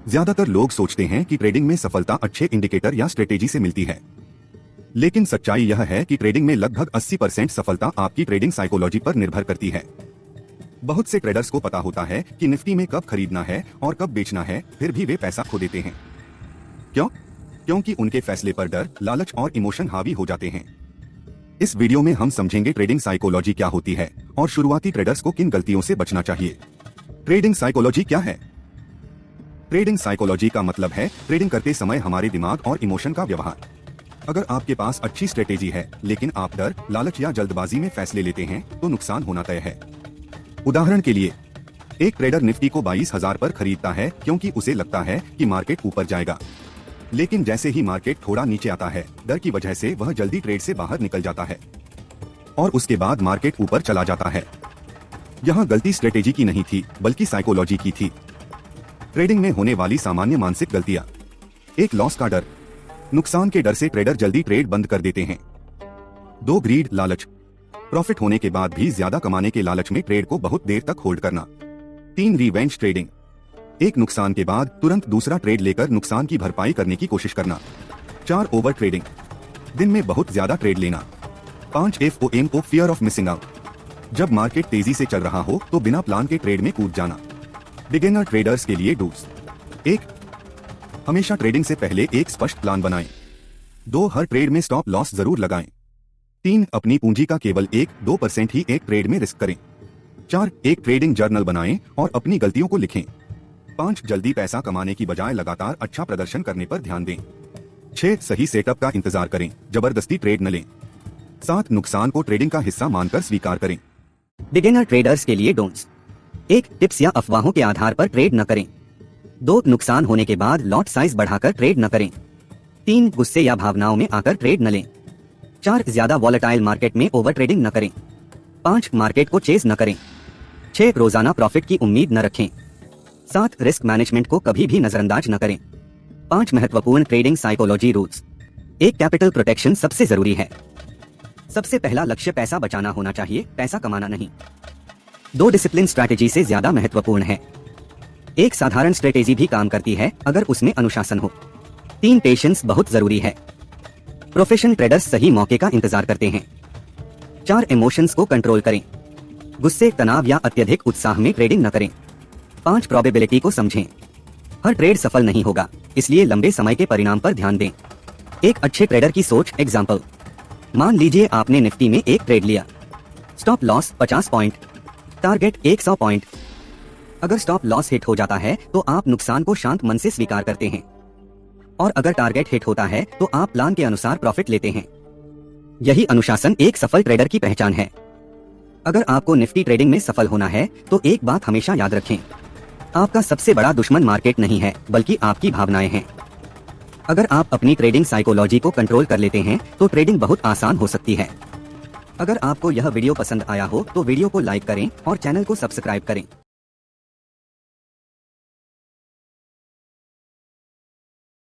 ज्यादातर लोग सोचते हैं कि ट्रेडिंग में सफलता अच्छे इंडिकेटर या स्ट्रेटेजी से मिलती है, लेकिन सच्चाई यह है कि ट्रेडिंग में लगभग 80% सफलता आपकी ट्रेडिंग साइकोलॉजी पर निर्भर करती है। बहुत से ट्रेडर्स को पता होता है कि निफ्टी में कब खरीदना है और कब बेचना है, फिर भी वे पैसा खो देते हैं। क्यों? क्योंकि उनके फैसले पर डर, लालच और इमोशन हावी हो जाते हैं। इस वीडियो में हम समझेंगे ट्रेडिंग साइकोलॉजी क्या होती है और शुरुआती ट्रेडर्स को किन गलतियों से बचना चाहिए। ट्रेडिंग साइकोलॉजी क्या है? ट्रेडिंग साइकोलॉजी का मतलब है ट्रेडिंग करते समय हमारे दिमाग और इमोशन का व्यवहार। अगर आपके पास अच्छी स्ट्रेटेजी है लेकिन आप डर, लालच या जल्दबाजी में फैसले लेते हैं तो नुकसान होना तय है। उदाहरण के लिए, एक ट्रेडर निफ्टी को 22,000 पर खरीदता है क्योंकि उसे लगता है कि मार्केट ऊपर जाएगा, लेकिन जैसे ही मार्केट थोड़ा नीचे आता है, डर की वजह से वह जल्दी ट्रेड से बाहर निकल जाता है और उसके बाद मार्केट ऊपर चला जाता है। यहाँ गलती स्ट्रेटेजी की नहीं थी बल्कि साइकोलॉजी की थी। ट्रेडिंग में होने वाली सामान्य मानसिक गलतियां: एक, लॉस का डर। नुकसान के डर से ट्रेडर जल्दी ट्रेड बंद कर देते हैं। 2, ग्रीड, लालच। प्रॉफिट होने के बाद भी ज्यादा कमाने के लालच में ट्रेड को बहुत देर तक होल्ड करना। 3, रिवेंज ट्रेडिंग। एक नुकसान के बाद तुरंत दूसरा ट्रेड लेकर नुकसान की भरपाई करने की कोशिश करना। 4, ओवर ट्रेडिंग। दिन में बहुत ज्यादा ट्रेड लेना। 5, FOMO, fear of missing out. जब मार्केट तेजी से चल रहा हो तो बिना प्लान के ट्रेड में कूद जाना। बिगिनर ट्रेडर्स के लिए डूज: 1, हमेशा ट्रेडिंग से पहले एक स्पष्ट प्लान बनाएं। 2, हर ट्रेड में स्टॉप लॉस जरूर लगाएं। 3, अपनी पूंजी का केवल 1-2% ही एक ट्रेड में रिस्क करें। 4, एक ट्रेडिंग जर्नल बनाएं और अपनी गलतियों को लिखें। 5, जल्दी पैसा कमाने की बजाय लगातार अच्छा प्रदर्शन करने पर ध्यान दें। 6, सही सेटअप का इंतजार करें, जबरदस्ती ट्रेड न लें। 7, नुकसान को ट्रेडिंग का हिस्सा मानकर स्वीकार करें। बिगिनर ट्रेडर्स के लिए डोंट्स: 1, टिप्स या अफवाहों के आधार पर ट्रेड न करें। 2, नुकसान होने के बाद लॉट साइज बढ़ाकर ट्रेड न करें। 3, गुस्से या भावनाओं में आकर ट्रेड न लें। 4, ज्यादा वॉलेटाइल मार्केट में ओवर ट्रेडिंग न करें। 5, मार्केट को चेज न करें। 6, रोजाना प्रॉफिट की उम्मीद न रखें। 7, रिस्क मैनेजमेंट को कभी भी नजरअंदाज न करें। 5 महत्वपूर्ण trading psychology rules. 1, capital protection सबसे जरूरी है। सबसे पहला लक्ष्य पैसा बचाना होना चाहिए, पैसा कमाना नहीं। 2, डिसिप्लिन स्ट्रैटेजी से ज्यादा महत्वपूर्ण है। एक साधारण स्ट्रेटेजी भी काम करती है अगर उसमें अनुशासन हो। 3, पेशेंस बहुत जरूरी है। प्रोफेशनल ट्रेडर्स सही मौके का इंतजार करते हैं। 4, इमोशंस को कंट्रोल करें। गुस्से, तनाव या अत्यधिक उत्साह में ट्रेडिंग न करें। 5, प्रोबेबिलिटी को समझें। हर ट्रेड सफल नहीं होगा, इसलिए लंबे समय के परिणाम पर ध्यान दें। एक अच्छे ट्रेडर की सोच एग्जाम्पल: मान लीजिए आपने निफ्टी में एक ट्रेड लिया। Stop loss 50 point, target 100 point. अगर स्टॉप लॉस हिट हो जाता है तो आप नुकसान को शांत मन से स्वीकार करते हैं, और अगर टारगेट हिट होता है तो आप प्लान के अनुसार प्रॉफिट लेते हैं। यही अनुशासन एक सफल ट्रेडर की पहचान है। अगर आपको निफ्टी ट्रेडिंग में सफल होना है तो एक बात हमेशा याद रखें: आपका सबसे बड़ा दुश्मन मार्केट नहीं है बल्कि आपकी भावनाएं हैं। अगर आप अपनी ट्रेडिंग साइकोलॉजी को कंट्रोल कर लेते हैं तो ट्रेडिंग बहुत आसान हो सकती है। अगर आपको यह वीडियो पसंद आया हो तो वीडियो को लाइक करें और चैनल को सब्सक्राइब करें।